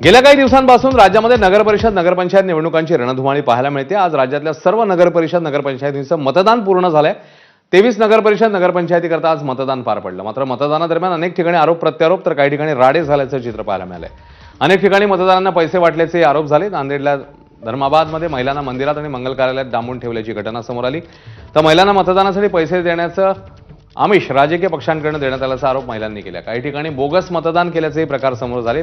गेल्या काही दिवसांपासून राज्यामध्ये नगरपरिषद नगरपंचायत निवडणुकांची रणधुमाळी पाहायला मिळते। आज राज्यातल्या सर्व नगरपरिषद नगरपंचायतींचं मतदान पूर्ण झालंय। 23 नगरपरिषद नगरपंचायतीकरता आज मतदान पार पडलं। मात्र मतदानादरम्यान अनेक ठिकाणी आरोप प्रत्यारोप तर काही ठिकाणी राडे झाल्याचं चित्र पाहायला मिळालंय। अनेक ठिकाणी मतदारांना पैसे वाटल्याचे आरोप झाले। नांदेडला धर्माबादमध्ये महिलांना मंदिरात आणि मंगल कार्यालयात डांबून ठेवल्याची घटना समोर आली। तर महिलांना मतदानासाठी पैसे देण्याचं आमिष राजकीय पक्षांकडून देण्यात आल्याचा आरोप महिलांनी केला। काही ठिकाणी बोगस मतदान केल्याचे प्रकार समोर झाले।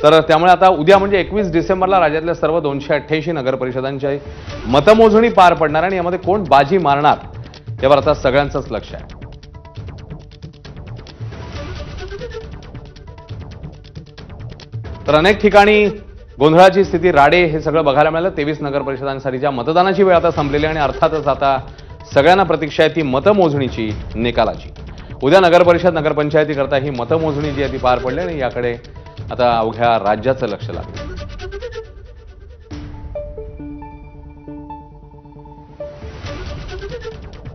तर त्यामुळे आता उद्या म्हणजे 21 डिसेंबरला राज्यातल्या सर्व 288 नगरपरिषदांची मतमोजणी पार पडणार आणि यामध्ये कोण बाजी मारणार यावर आता सगळ्यांचंच लक्ष आहे। तर अनेक ठिकाणी गोंधळाची स्थिती, राडे हे सगळं बघायला मिळालं। 23 नगरपरिषदांसाठीच्या मतदानाची वेळ आता संपलेली आणि अर्थातच आता सगळ्यांना प्रतीक्षा आहे ती मतमोजणीची, निकालाची। उद्या नगरपरिषद नगरपंचायतीकरता ही मतमोजणी जी आहे ती पार पडली आणि याकडे आता अवघ्या राज्याचं लक्ष लागलं।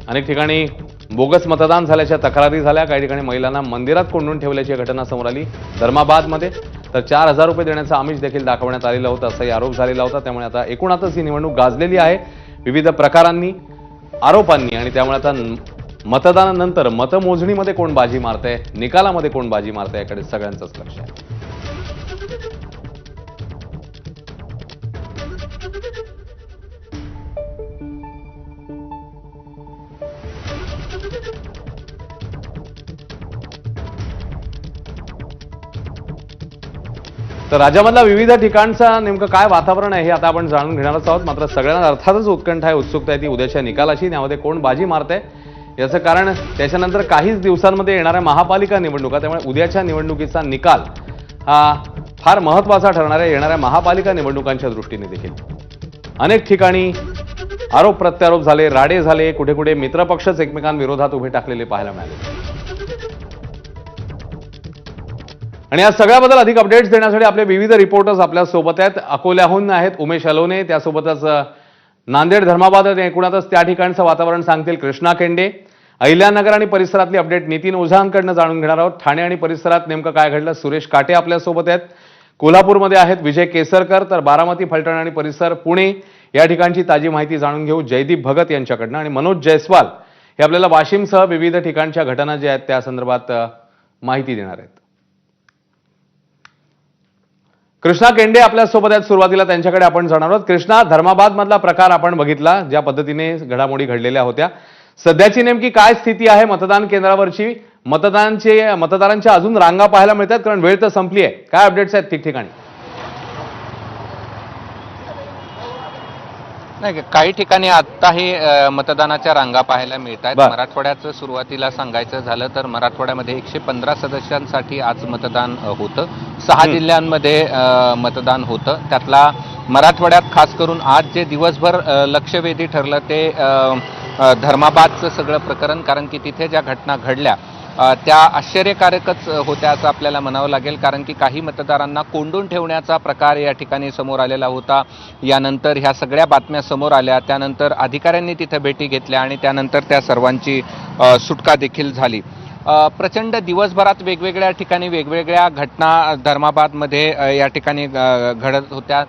अनेक ठिकाणी बोगस मतदान झाल्याच्या तक्रारी झाल्या। काही ठिकाणी महिलांना मंदिरात कोंडून ठेवल्याची घटना समोर आली धर्माबादमध्ये। तर 4000 रुपये देण्याचं आमिष देखील दाखवण्यात आलेलं होतं असाही आरोप झालेला होता। त्यामुळे आता एकूणातच ही निवडणूक गाजलेली आहे विविध प्रकारांनी, आरोपांनी आणि त्यामुळे आता मतदानानंतर मतमोजणीमध्ये कोण बाजी मारतंय, निकालामध्ये कोण बाजी मारतंय याकडे सगळ्यांचंच लक्ष आहे। तर राज्यामधल्या विविध ठिकाणचं नेमकं काय वातावरण आहे हे आता आपण जाणून घेणारच आहोत। मात्र सगळ्यांना अर्थातच उत्कंठा आहे, उत्सुकता आहे ती उद्याच्या निकालाची। यामध्ये कोण बाजी मारतंय याचं कारण त्याच्यानंतर काहीच दिवसांमध्ये येणाऱ्या महापालिका निवडणुका, त्यामुळे उद्याच्या निवडणुकीचा निकाल हा फार महत्त्वाचा ठरणार आहे येणाऱ्या महापालिका निवडणुकांच्या दृष्टीने देखील। अनेक ठिकाणी आरोप प्रत्यारोप झाले, राडे झाले, कुठे कुठे मित्रपक्षच एकमेकांविरोधात उभे टाकलेले पाहायला मिळाले। आणि या सगळ्याबद्दल अधिक अपडेट्स देण्यासाठी आपले विविध रिपोर्टर्स आपल्या सोबत आहेत। अकोल्याहून आहेत उमेश अलोने, त्यासोबतच नांदेड धर्माबाद एकूणातच त्या ठिकाणचं वातावरण सांगतील कृष्णा केंडे। अहिल्यानगर आणि परिसरातली अपडेट नितीन ओझांकडनं जाणून घेणार आहोत। ठाणे आणि परिसरात नेमकं काय घडलं सुरेश काटे आपल्या सोबत आहेत। कोल्हापूरमध्ये आहेत विजय केसरकर। तर बारामती, फलटण आणि परिसर, पुणे या ठिकाणची ताजी माहिती जाणून घेऊ जयदीप भगत यांच्याकडनं। आणि मनोज जयस्वाल हे आपल्याला वाशिमसह विविध ठिकाणच्या घटना ज्या आहेत त्या संदर्भात माहिती देणार आहेत। कृष्णा केंडे आपल्या सोबत आहेत, सुरुवातीला त्यांच्याकडे आपण जाणार आहोत। कृष्णा, धर्माबाद मधला प्रकार आपण बघितला, ज्या पद्धतीने घडामोडी घडलेल्या होत्या, सध्याची नेमकी काय स्थिती आहे मतदान केंद्रावरची? मतदारांच्या अजून रांगा पाहायला मिळतात कारण वेळ तर संपली आहे, काय अपडेट्स आहेत ठिकठिकाणी? नाही, काही ठिकाणी आताही मतदानाच्या रांगा पाहायला मिळत आहेत। मराठवाड्याचं सुरुवातीला सांगायचं झालं तर मराठवाड्यामध्ये 115 सदस्यांसाठी आज मतदान होतं। 6 जिल्ह्यांमध्ये मतदान होतं। त्यातला मराठवाड्यात खास करून आज जे दिवसभर लक्षवेधी ठरलं ते धर्माबादचं सगळं प्रकरण, कारण की तिथे ज्या घटना घडल्या त्या आश्चर्यकारकच होत्या असं आपल्याला म्हणावं लागेल। कारण की काही मतदारांना कोंडून ठेवण्याचा प्रकार या ठिकाणी समोर आलेला होता। यानंतर ह्या सगळ्या बातम्या समोर आल्या, त्यानंतर अधिकाऱ्यांनी तिथे भेटी घेतल्या आणि त्यानंतर त्या सर्वांची सुटका देखील झाली। प्रचंड दिवसभरात वेगवेगळ्या ठिकाणी वेगवेगळ्या घटना धर्माबादमध्ये या ठिकाणी घडत होत्या।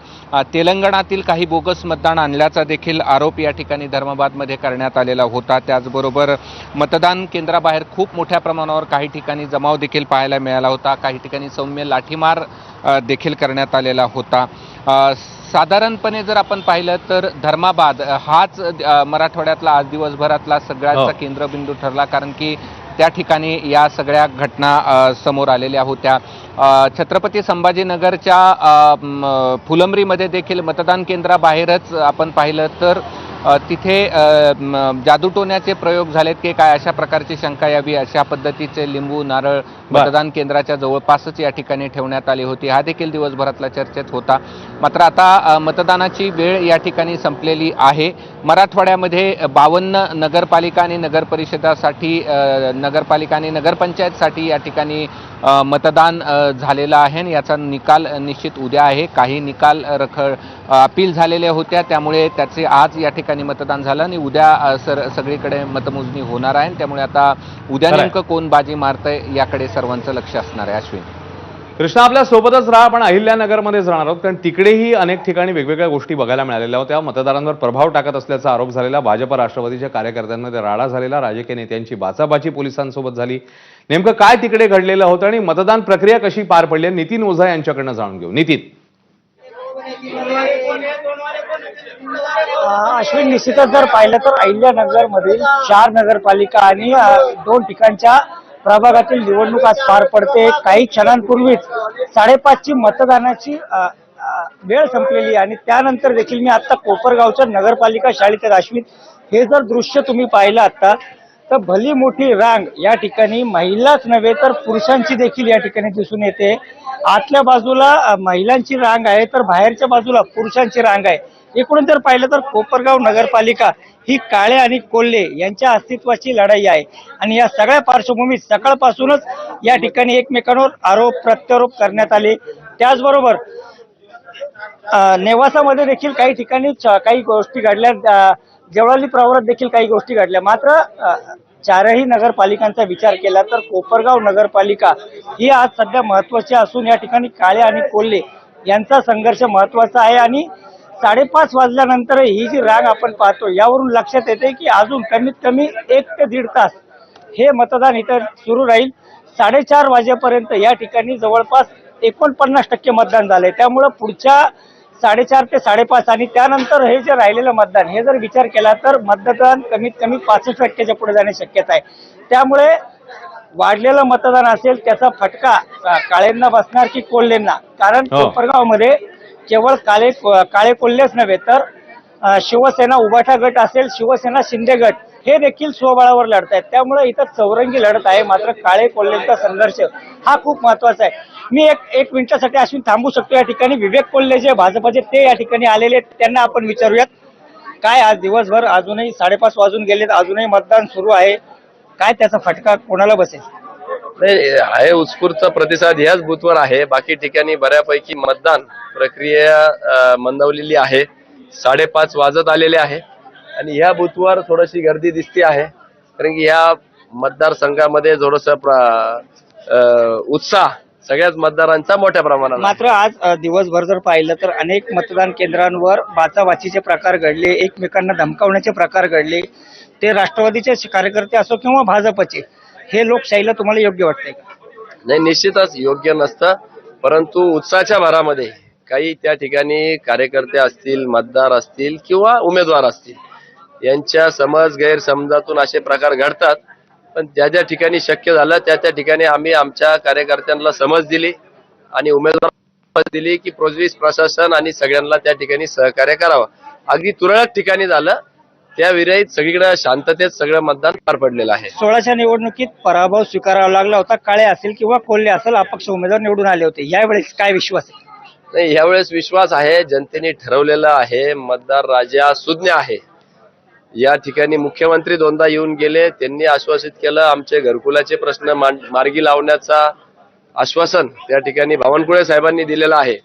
तेलंगणातील काही बोगस मतदान आणल्याचा देखील आरोप या ठिकाणी धर्माबादमध्ये करण्यात आलेला होता। त्याचबरोबर मतदान केंद्राबाहेर खूप मोठ्या प्रमाणावर काही ठिकाणी जमाव देखील पाहायला मिळाला होता। काही ठिकाणी सौम्य लाठीमार देखील करण्यात आलेला होता। साधारणपणे जर आपण पाहिलं तर धर्माबाद हाच मराठवाड्यातला आज दिवसभरातला सगळ्याचा केंद्रबिंदू ठरला, कारण की त्या ठिकाणी या सगळ्या घटना समोर आलेल्या होत्या। छत्रपती संभाजीनगरच्या फुलंब्रीमध्ये देखील मतदान केंद्राबाहेरच आपण पाहिलं तर तिथे जादूटोण्याचे प्रयोग झालेत की काय अशा प्रकारची शंका यावी अशा पद्धतीचे लिंबू, नारळ मतदान केंद्राच्या जवळपासच या ठिकाणी ठेवण्यात आली होती। हा देखील दिवसभरातला चर्चेत होता। मात्र आता मतदानाची वेळ या ठिकाणी संपलेली आहे। मराठवाड्यामध्ये 52 नगरपालिका आणि नगरपरिषदासाठी नगरपालिका आणि नगरपंचायतसाठी या ठिकाणी मतदान झालेलं आहे आणि याचा निकाल निश्चित उद्या आहे। काही निकाल अपील झालेल्या होत्या, त्यामुळे त्याचे आज या ठिकाणी मतदान झालं आणि उद्या सगळीकडे मतमोजणी होणार आहे। त्यामुळे आता उद्या नेमकं कोण बाजी मारतंय याकडे सर्वांचं लक्ष असणार आहे। अश्विन, कृष्णा आपल्या सोबतच राहा, पण अहिल्यानगरमध्येच राहणार आहोत, कारण तिकडेही अनेक ठिकाणी वेगवेगळ्या गोष्टी बघायला मिळालेल्या होत्या. मतदारांवर प्रभाव टाकत असल्याचा आरोप झालेला, भाजप राष्ट्रवादीच्या कार्यकर्त्यांमध्ये राडा झालेला, राजकीय नेत्यांची बाचाबाची पोलिसांसोबत झाली. नेमकं काय तिकडे घडलेलं होतं आणि मतदान प्रक्रिया कशी पार पडली, नितीन ओझा यांच्याकडनं जाणून घेऊ. नितीन. अश्विन, निश्चितच जर पाहिलं तर अहिल्यानगर मधील 4 नगरपालिका आणि 2 ठिकाणच्या प्रभागातील निवडणूक आज पार पडते. काही क्षणांपूर्वीच 5:30ची मतदानाची वेळ संपलेली आणि त्यानंतर देखील मी आता कोपरगावच्या नगरपालिका शाळेत आहे. अश्विन, हे जर दृश्य तुम्ही पाहिलं आता तर भली मोठी रांग या ठिकाणी महिलाच नव्हे तर पुरुषांची देखील या ठिकाणी दिसून येते. आतल्या बाजूला महिलांची रांग आहे तर बाहेरच्या बाजूला पुरुषांची रांग आहे. एकूण जर पाहिलं तर कोपरगाव नगरपालिका ही काळे आणि कोल्हे यांच्या अस्तित्वाची लढाई आहे आणि या सगळ्या पार्श्वभूमीत सकाळपासूनच या ठिकाणी एकमेकांवर आरोप प्रत्यारोप करण्यात आले. त्याचबरोबर नेवासामध्ये देखील काही ठिकाणी काही गोष्टी घडल्या, जेवळाली प्रवरात देखील काही गोष्टी घडल्या. मात्र चारही नगरपालिकांचा विचार केला तर कोपरगाव नगरपालिका ही आज सध्या महत्वाची असून या ठिकाणी काळे आणि कोल्हे यांचा संघर्ष महत्वाचा आहे आणि 5:30 वाजल्यानंतर ही जी रांग आपण पाहतो यावरून लक्षात येते की अजून कमीत कमी 1 ते 1.5 तास हे मतदान इथं सुरू राहील. 4:30 वाजेपर्यंत या ठिकाणी जवळपास 49% मतदान झालंय. त्यामुळे पुढच्या 4:30 ते 5:30 आणि त्यानंतर हे जे राहिलेलं मतदान हे जर विचार केला तर मतदान कमीत कमी 65%च्या पुढे जाण्याची शक्यता आहे. त्यामुळे वाढलेलं मतदान असेल त्याचा फटका काळेंना बसणार की कोल्हेंना, कारण कोपरगावमध्ये केवळ काळे कोल्हेच नव्हे तर शिवसेना उभाटा गट असेल, शिवसेना शिंदे गट हे देखील स्वबळावर लढत आहेत. त्यामुळे इथं चौरंगी लढत आहे. मात्र काळे कोल्हेंचा संघर्ष हा खूप महत्वाचा आहे. मी एक मिनिटासाठी अश्विन थांबू शकतो या ठिकाणी. विवेक कोल्हे जे भाजपचे ते या ठिकाणी आलेले, त्यांना आपण विचारूयात काय आज दिवसभर अजूनही 5:30 वाजून गेलेत, अजूनही मतदान सुरू आहे, काय त्याचा फटका कोणाला बसेल? नाही आहे, उत्स्फूर्त प्रतिसाद ह्याच बूथवर आहे. बाकी ठिकाणी बऱ्यापैकी मतदान प्रक्रिया मंदावलेली आहे. 5:30 वाजत आलेले आहे आणि ह्या बूथवर थोडीशी गर्दी दिसते आहे, कारण की ह्या मतदारसंघामध्ये थोडस उत्साह सगळ्याच मतदारांचा मोठ्या प्रमाणात. मात्र आज दिवसभर जर पाहिलं तर अनेक मतदान केंद्रांवर बाचाबाचीचे प्रकार घडले, एकमेकांना धमकावण्याचे प्रकार घडले. ते राष्ट्रवादीचे कार्यकर्ते असो किंवा भाजपचे, हे लोकशाहीला तुम्हाला योग्य वाटतंय का? नाही, निश्चितच योग्य नसतं, परंतु उत्साहाच्या भरामध्ये काही त्या ठिकाणी कार्यकर्ते असतील, मतदार असतील किंवा उमेदवार असतील, यांच्या समज गैरसमजातून असे प्रकार घडतात. पण ज्या ज्या ठिकाणी शक्य झालं त्या ठिकाणी आम्ही आमच्या कार्यकर्त्यांना समज दिली आणि उमेदवार दिली की पोलीस प्रशासन आणि सगळ्यांना त्या ठिकाणी सहकार्य करावं. अगदी तुरळक ठिकाणी झालं, त्या विरहित सगळीकडे शांततेत सगळं मतदान पार पडलेलं आहे. 16च्या निवडणुकीत पराभव स्वीकारावा लागला होता. काळे असेल किंवा कोल्हे असेल, अपक्ष उमेदवार निवडून आले होते. यावेळेस काय विश्वास आहे? नाही, यावेळेस विश्वास आहे. जनतेने ठरवलेलं आहे. मतदार राजा सुज्ञ आहे. या ठिकाणी मुख्यमंत्री 2दा येऊन गेले. त्यांनी आश्वासित केलं, आमचे घरकुलाचे प्रश्न मार्गी लावण्याचा आश्वासन त्या ठिकाणी बावनकुळे साहेबांनी दिलेलं आहे.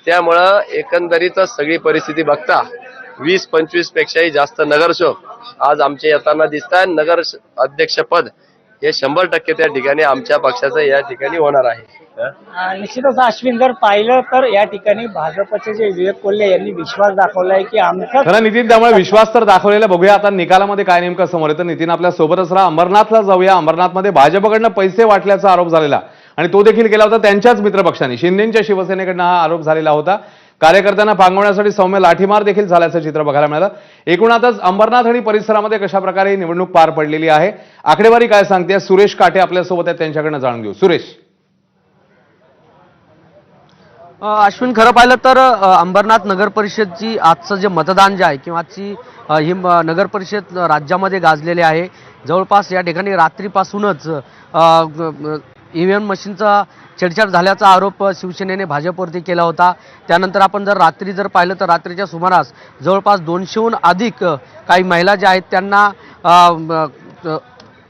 त्यामुळं एकंदरीतच सगळी परिस्थिती बघता 20-25 पेक्षाही जास्त नगरसेवक आज आमचे येताना दिसतात. नगर अध्यक्षपद हे 100% त्या ठिकाणी आमच्या पक्षाचं या ठिकाणी होणार आहे. निश्चितच अश्विन, जर पाहिलं तर या ठिकाणी भाजपचे जे विवेक कोल्हे यांनी विश्वास दाखवलाय की आमचा खरं नितीन, त्यामुळे विश्वास तर दाखवलेला. बघूया आता निकालामध्ये काय नेमकं समोर येतं. नितीन आपल्या सोबतच राहा. अंबरनाथला जाऊया. अंबरनाथमध्ये भाजपकडनं पैसे वाटल्याचा आरोप झालेला आणि तो देखील केला होता त्यांच्याच मित्रपक्षाने. शिंदेच्या शिवसेनेकडनं हा आरोप झालेला होता. कार्यकर्त्यांना पांगवण्यासाठी सौम्य लाठीमार देखील झाल्याचं चित्र बघायला मिळालं. एकूणातच अंबरनाथ आणि परिसरामध्ये कशा प्रकारे ही निवडणूक पार पडलेली आहे, आकडेवारी काय सांगते, सुरेश काटे आपल्यासोबत आहेत, त्यांच्याकडनं जाणून घेऊ. सुरेश. अश्विन, खरं पाहिलं तर अंबरनाथ नगर परिषदची आजचं जे मतदान जे आहे किंवा आजची ही नगर परिषद राज्यामध्ये गाजलेली आहे. जवळपास या ठिकाणी रात्रीपासूनच EVM मशीनचा छेडछाड झाल्याचा आरोप शिवसेनेने भाजपवरती केला होता. त्यानंतर आपण जर रात्री पाहिलं तर रात्रीच्या सुमारास जवळपास 200हून अधिक काही महिला ज्या आहेत त्यांना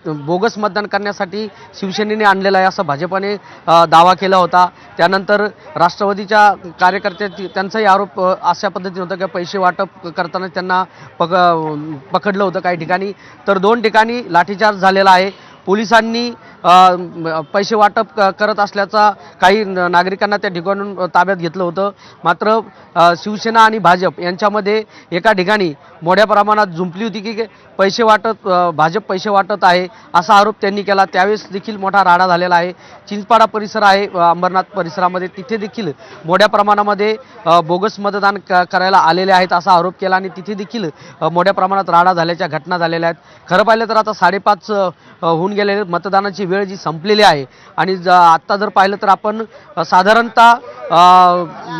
बोगस मतदान करण्यासाठी शिवसेनेने आणलेला आहे असं भाजपने दावा केला होता. त्यानंतर राष्ट्रवादीच्या कार्यकर्ते त्यांचाही आरोप अशा पद्धतीने होता की पैसे वाटप करताना त्यांना पकडलं होतं काही ठिकाणी, तर 2 ठिकाणी लाठीचार्ज झालेला आहे. पोलिसांनी पैसे वाटप करत असल्याचा काही नागरिकांना त्या ठिकाणून ताब्यात घेतलं होतं. मात्र शिवसेना आणि भाजप यांच्यामध्ये एका ठिकाणी मोठ्या प्रमाणात जुंपली होती की पैसे वाटप भाजप पैसे वाटत आहे असा आरोप त्यांनी केला. त्यावेळेस देखील मोठा राडा झालेला आहे. चिंचपाडा परिसर आहे अंबरनाथ परिसरामध्ये, तिथे देखील मोठ्या प्रमाणामध्ये बोगस मतदान करायला आलेले आहेत असा आरोप केला आणि तिथे देखील मोठ्या प्रमाणात राडा झाल्याच्या घटना झालेल्या आहेत. खरं पाहिलं तर आता 5:30 होऊन गेलेले, मतदानाची वेळ जी संपलेली आहे आणि आत्ता जर पाहिलं तर आपण साधारणतः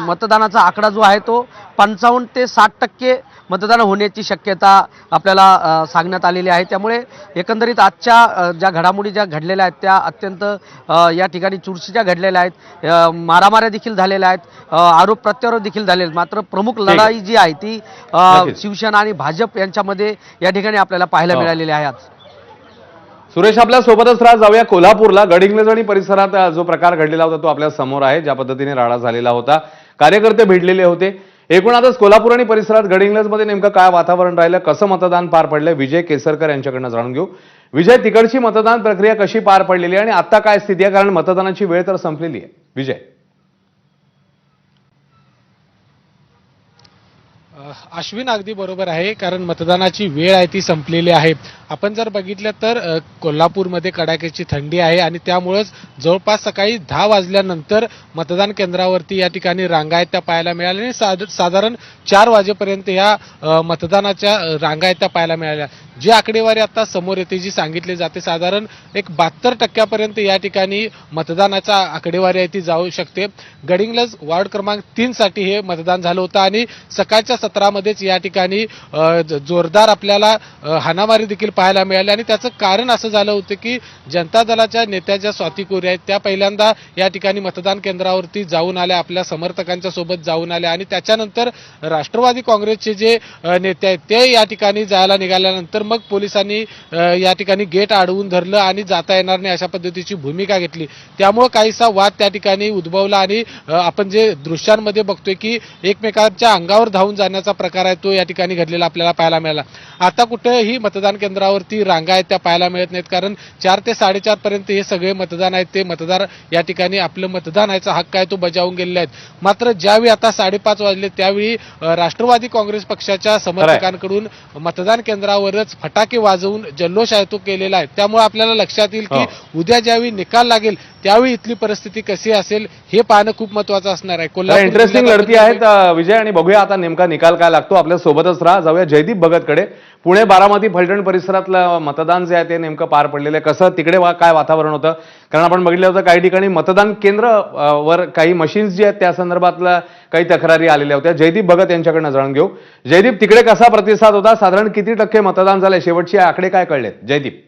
मतदानाचा आकडा जो आहे तो 55 ते 60% मतदान होण्याची शक्यता आपल्याला सांगण्यात आलेली आहे. त्यामुळे एकंदरीत आजच्या ज्या घडामोडी ज्या घडलेल्या आहेत त्या अत्यंत या ठिकाणी चुरशीच्या घडलेल्या आहेत. मारामाऱ्या देखील झालेल्या आहेत, आरोप प्रत्यारोप देखील झालेले आहेत. मात्र प्रमुख लढाई जी आहे ती नक्कीच. शिवसेना आणि भाजप यांच्यामध्ये या ठिकाणी आपल्याला पाहायला मिळालेली आहे. आज सुरेश आपल्या सोबतच राहा. जाऊया कोल्हापूरला. गडिंग्लज आणि परिसरात जो प्रकार घडलेला होता तो आपल्या समोर आहे. ज्या पद्धतीने राडा झालेला होता, कार्यकर्ते भिडलेले होते. एकूणातच कोल्हापूर आणि परिसरात गडिंग्लजमध्ये नेमकं काय वातावरण राहिलं, कसं मतदान पार पडलं, विजय केसरकर यांच्याकडनं जाणून घेऊ. विजय, तिकडची मतदान प्रक्रिया कशी पार पडलेली आहे आणि आता काय स्थिती आहे, कारण मतदानाची वेळ तर संपलेली आहे. विजय. अश्विन अगदी बरोबर आहे, कारण मतदानाची वेळ आहे ती संपलेली आहे. आपण जर बघितलं तर कोल्हापूरमध्ये कडाक्याची थंडी आहे आणि त्यामुळेच जवळपास सकाळी 10 वाजल्यानंतर मतदान केंद्रावरती या ठिकाणी रांगा आहेत त्या पाहायला मिळाल्या आणि साधारण 4 वाजेपर्यंत या मतदानाच्या रांगा आहेत त्या पाहायला मिळाल्या. जी आकडेवारी आता समोर येते, जी सांगितली जाते, साधारण एक 72% या ठिकाणी मतदानाचा आकडेवारी आहे ती जाऊ शकते. गडिंग्लज वार्ड क्रमांक 3 साठी हे मतदान झालं होतं आणि सकाळच्या सत्रामध्येच या ठिकाणी जोरदार आपल्याला हाणामारी देखील पाहायला मिळाली आणि त्याचं कारण असं झालं होतं की जनता दलाच्या नेत्या ज्या स्वाती कोरे आहेत त्या पहिल्यांदा या ठिकाणी मतदान केंद्रावरती जाऊन आल्या, आपल्या समर्थकांच्या सोबत जाऊन आल्या आणि त्याच्यानंतर राष्ट्रवादी काँग्रेसचे जे नेते आहेत ते या ठिकाणी जायला निघाल्यानंतर मग पोलिसांनी या ठिकाणी गेट अडवून धरलं आणि जाता येणार नाही अशा पद्धतीची भूमिका घेतली. त्यामुळे काहीसा वाद त्या ठिकाणी उद्भवला आणि आपण जे दृश्यांमध्ये बघतोय की एकमेकांच्या अंगावर धावून जाण्याचा प्रकार आहे तो या ठिकाणी घडलेला आपल्याला पाहायला मिळाला. आता कुठेही मतदान केंद्रावरती रांगा आहेत त्या पाहायला मिळत नाहीत, कारण 4 ते 4:30 पर्यंत हे सगळे मतदान आहेत ते मतदार या ठिकाणी आपलं मतदानाचा हक्क आहे तो बजावून गेलेले आहेत. मात्र ज्यावेळी आता 5:30 वाजले त्यावेळी राष्ट्रवादी काँग्रेस पक्षाच्या समर्थकांकडून मतदान केंद्रावरच फटाके वाजवून जल्लोष आहे तो केलेला आहे. त्यामुळे आपल्याला लक्षात येईल की उद्या ज्यावेळी निकाल लागेल त्यावेळी इथली परिस्थिती कशी असेल हे पाहणं खूप महत्वाचं असणार आहे. कोल्हापूर इंटरेस्टिंग लढती आहेत विजय, आणि बघूया आता नेमका निकाल काय लागतो. आपल्या सोबतच राहा. जाऊया जयदीप भगतकडे. पुणे, बारामती, फलटण परिसरातलं मतदान जे आहे ते नेमकं पार पडलेलं आहे. कसं तिकडे काय वातावरण होतं, कारण आपण बघितलं होतं काही ठिकाणी मतदान केंद्र वर काही मशीन्स जे आहेत त्या संदर्भातल्या काही तक्रारी आलेल्या होत्या. जयदीप भगत यांच्याकडनं जाणून घेऊ. जयदीप, तिकडे कसा प्रतिसाद होता, साधारण किती टक्के मतदान झाले, शेवटचे आकडे काय कळलेत? जयदीप.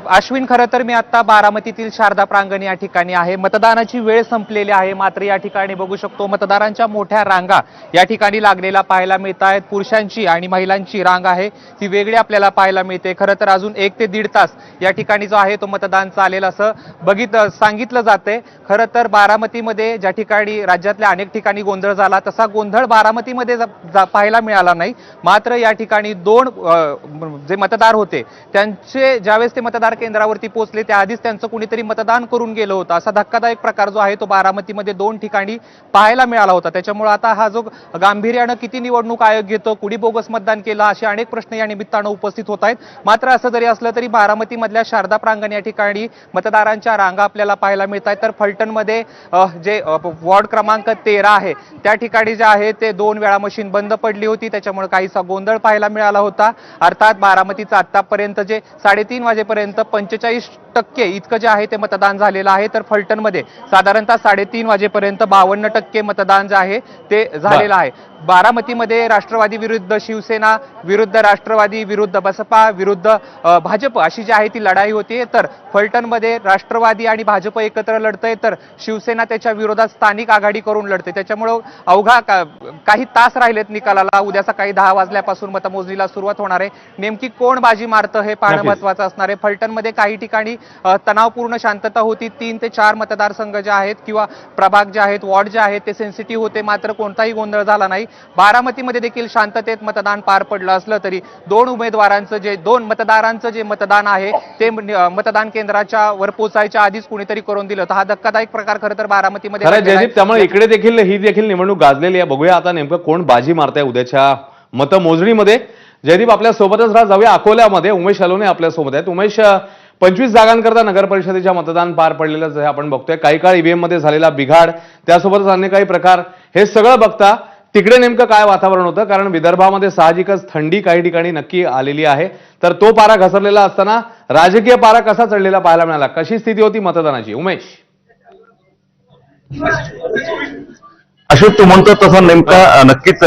अश्विन, खरं तर मी आता बारामतीतील शारदा प्रांगण या ठिकाणी आहे. मतदानाची वेळ संपलेली आहे, मात्र या ठिकाणी बघू शकतो मतदारांच्या मोठ्या रांगा या ठिकाणी लागलेल्या पाहायला मिळत आहेत. पुरुषांची आणि महिलांची रांग आहे ती वेगळी आपल्याला पाहायला मिळते. खरं तर अजून 1 ते 1.5 तास या ठिकाणी जो आहे तो मतदान चालेल असं सांगितलं जाते. खरं तर बारामतीमध्ये ज्या ठिकाणी राज्यातल्या अनेक ठिकाणी गोंधळ झाला तसा गोंधळ बारामतीमध्ये पाहायला मिळाला नाही. मात्र या ठिकाणी 2 जे मतदार होते त्यांचे ज्यावेळेस ते मतदार केंद्रावरती पोहोचले त्याआधीच त्यांचं कुणीतरी मतदान करून गेलं होतं. असा धक्कादायक प्रकार जो आहे तो बारामतीमध्ये 2 ठिकाणी पाहायला मिळाला होता. त्याच्यामुळे आता हा जो गांभीर्यानं किती निवडणूक आयोग घेतो, कुणी बोगस मतदान केलं, असे अनेक प्रश्न या निमित्तानं उपस्थित होत आहेत. मात्र असं जरी असलं तरी बारामतीमधल्या शारदा प्रांगण या ठिकाणी मतदारांच्या रांगा आपल्याला पाहायला मिळत आहेत. तर फलटणमध्ये जे वॉर्ड क्रमांक 13 आहे त्या ठिकाणी जे आहे ते 2 वेळा मशीन बंद पडली होती, त्याच्यामुळे काहीसा गोंधळ पाहायला मिळाला होता. अर्थात बारामतीचं आतापर्यंत जे 3:30 वाजेपर्यंत 45% इतकं जे आहे ते मतदान झालेलं आहे. तर फलटणमध्ये साधारणतः 3:30 वाजेपर्यंत 52% मतदान जे आहे ते झालेलं आहे. बारामतीमध्ये राष्ट्रवादी विरुद्ध शिवसेना, विरुद्ध राष्ट्रवादी, विरुद्ध बसपा, विरुद्ध भाजप अशी जी आहे ती लढाई होती. तर फलटणमध्ये राष्ट्रवादी आणि भाजप एकत्र लढतंय, तर शिवसेना त्याच्या विरोधात स्थानिक आघाडी करून लढते. त्याच्यामुळं अवघा काही तास राहिलेत निकालाला. उद्या सकाळी 10 वाजल्यापासून मतमोजणीला सुरुवात होणार आहे. नेमकी कोण बाजी मारतं हे पाहणं महत्वाचं असणार आहे. फलटणमध्ये काही ठिकाणी तणावपूर्ण शांतता होती. 3 ते 4 मतदारसंघ जे आहेत किंवा प्रभाग जे आहेत, वॉर्ड जे आहेत ते सेन्सिटिव्ह होते, मात्र कोणताही गोंधळ झाला नाही. बारामतीमध्ये देखील शांततेत मतदान पार पडलं असलं तरी दोन मतदारांचं जे मतदान आहे ते मतदान केंद्राच्या वर पोहोचायच्या आधीच कुणीतरी करून दिलं. तर हा धक्कादायक प्रकार खरं तर बारामतीमध्ये खरं घडलेला आहे. जयदीप, त्यामुळे इकडे देखील ही देखील निवडणूक गाजलेली आहे. बघूया आता नेमकं कोण बाजी मारतंय उद्याच्या मतमोजणीमध्ये. जयदीप आपल्या सोबतच राहा. जाऊया अकोल्यामध्ये. उमेश अलोने आपल्या सोबत आहेत. उमेश, 25 जागांकरता नगर परिषदेच्या मतदान पार पडलेलं आपण बघतोय. काही काळ ईव्हीएम मध्ये झालेला बिघाड, त्यासोबतच अन्य काही प्रकार, हे सगळं बघता तिकडे नेमकं काय वातावरण होतं? कारण विदर्भामध्ये साहजिकच थंडी काही ठिकाणी नक्की आलेली आहे, तर तो पारा घसरलेला असताना राजकीय पारा कसा चढलेला पाहायला मिळाला? कशी स्थिती होती मतदानाची उमेश? अशोक, तू म्हणतो तसं नेमका नक्कीच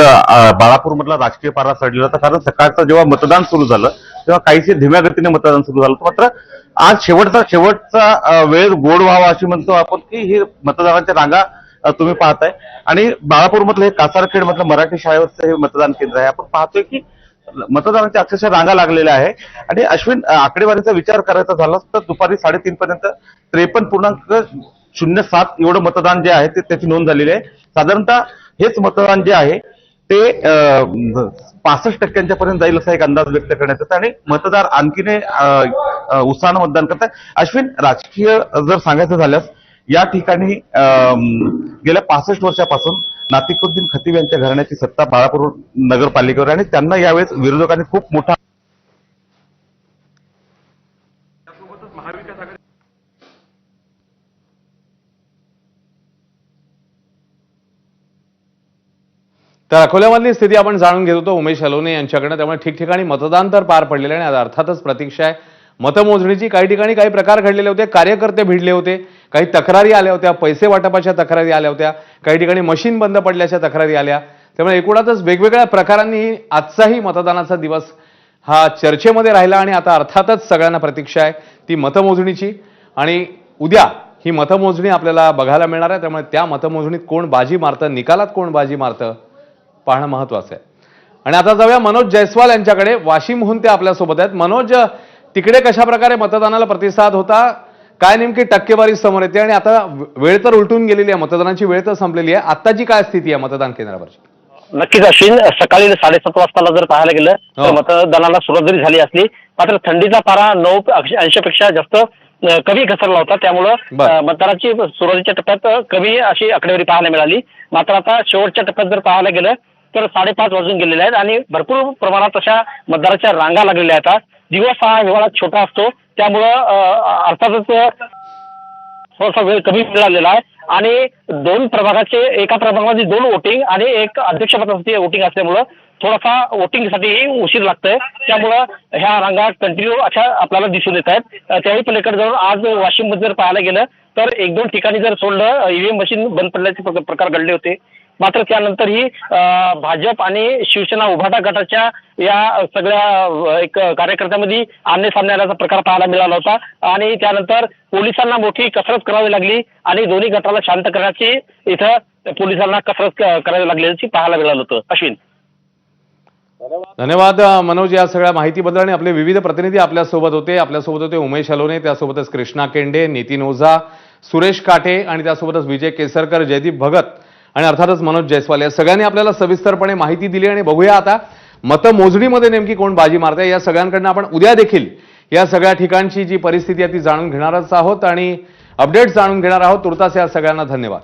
बाळापूर मधला राजकीय पारा चढलेला होता. कारण सकाळचं जेव्हा मतदान सुरू झालं तेव्हा काहीसे धीम्या गतीने मतदान सुरू झालं. मात्र आज शेवटचा वेळ गोड व्हावा अशी म्हणतो आपण की ही मतदानाच्या रांगा तुम्ही पाहताय. आणि बाळापूर मधलं हे कासारखेड मधलं मराठी शाळेवरचं हे मतदान केंद्र आहे. आपण पाहतोय की मतदानाच्या अक्षरशः रांगा लागलेल्या आहे. आणि अश्विन, आकडेवारीचा विचार करायचा झाला तर दुपारी 3:30 पर्यंत 53.07 एवढं मतदान जे आहे ते त्याची नोंद झालेली आहे. साधारणतः हेच मतदान जे आहे ते 65% पर्यंत जाईल असा एक अंदाज व्यक्त करण्यात येतो. आणि मतदार आणखीने उत्साहानं मतदान करतात. अश्विन, राजकीय जर सांगायचं झाल्यास या ठिकाणी गेल्या 65 वर्षापासून नातिकुद्दीन खतीब यांच्या घराण्याची सत्ता बाळापूर नगरपालिकेवर आणि त्यांना यावेळेस विरोधकांनी खूप मोठा तर अकोल्यामधली स्थिती आपण जाणून घेत होतो उमेश अलोने यांच्याकडनं. त्यामुळे ठिकठिकाणी मतदान तर पार पडलेलं आहे आणि अर्थातच प्रतीक्षा आहे मतमोजणीची. काही ठिकाणी काही प्रकार घडलेले होते, कार्यकर्ते भिडले होते, काही तक्रारी आल्या होत्या, पैसे वाटपाच्या तक्रारी आल्या होत्या, काही ठिकाणी मशीन बंद पडल्याच्या तक्रारी आल्या. त्यामुळे एकूणातच वेगवेगळ्या प्रकारांनी आजचाही मतदानाचा दिवस हा चर्चेमध्ये राहिला. आणि आता अर्थातच सगळ्यांना प्रतीक्षा आहे ती मतमोजणीची. आणि उद्या ही मतमोजणी आपल्याला बघायला मिळणार आहे. त्यामुळे त्या मतमोजणीत कोण बाजी मारतं, निकालात कोण बाजी मारतं पाहणं महत्वाचं आहे. आणि आता जाऊया मनोज जयस्वाल यांच्याकडे. वाशिमहून ते आपल्यासोबत आहेत. मनोज, तिकडे कशा प्रकारे मतदानाला प्रतिसाद होता? काय नेमकी टक्केवारी समोर येते? आणि आता वेळ तर उलटून गेलेली आहे, मतदानाची वेळ तर संपलेली आहे. आताची काय स्थिती आहे मतदान केंद्रावरची? नक्कीच अश्विन, सकाळी 7:30 वाजता जर पाहायला गेलं तर मतदानाला सुरुवात जरी झाली असली मात्र थंडीचा पारा 9 पेक्षा जास्त कमी घसरला होता. त्यामुळं मतदानाची सुरुवातीच्या टप्प्यात कमी अशी आकडेवारी पाहायला मिळाली. मात्र आता शेवटच्या टप्प्यात जर पाहायला गेलं तर 5:30 वाजून गेलेले आहेत आणि भरपूर प्रमाणात अशा मतदाराच्या रांगा लागलेल्या आहेत. दिवस हा हिवाळा छोटा असतो त्यामुळं अर्थातच थोडासा वेळ कमी मिळालेला आहे. आणि एका प्रभागामध्ये 2 वोटिंग आणि एक अध्यक्षपदासाठी वोटिंग असल्यामुळं थोडासा वोटिंगसाठी उशीर लागतोय. त्यामुळं ह्या रांगा कंटिन्यू अशा आपल्याला दिसून येत आहेत. त्याही पलीकडे जाऊन आज वाशिममध्ये जर पाहायला गेलं तर 1-2 ठिकाणी जर सोडलं ईव्हीएम मशीन बंद पडल्याचे प्रकार घडले होते. मात्र त्यानंतरही भाजप आणि शिवसेना उभाटा गटाच्या या सगळ्या एक कार्यकर्त्यामध्ये आमने सामने आल्याचा प्रकार पाहायला मिळाला होता. आणि त्यानंतर पोलिसांना मोठी कसरत करावी लागली आणि दोन्ही गटाला शांत करण्याची इथं पोलिसांना कसरत करावी लागल्याची पाहायला मिळालं होतं. अश्विन, धन्यवाद मनोज या सगळ्या माहितीबद्दल. आणि आपले विविध प्रतिनिधी आपल्यासोबत होते उमेश अलोने, त्यासोबतच कृष्णा केंडे, नितीन ओझा, सुरेश काटे आणि त्यासोबतच विजय केसरकर, जयदीप भगत आणि अर्थातच मनोज जयस्वाल या सगळ्यांनी आपल्याला सविस्तरपणे माहिती दिली. आणि बघूया आता मतमोजणीमध्ये नेमकी कोण बाजी मारते. या सगळ्यांकडनं आपण उद्या देखील या सगळ्या ठिकाणची जी परिस्थिती आहे ती जाणून घेणारच आहोत आणि अपडेट्स जाणून घेणार आहोत. तुर्तास या सगळ्यांना धन्यवाद.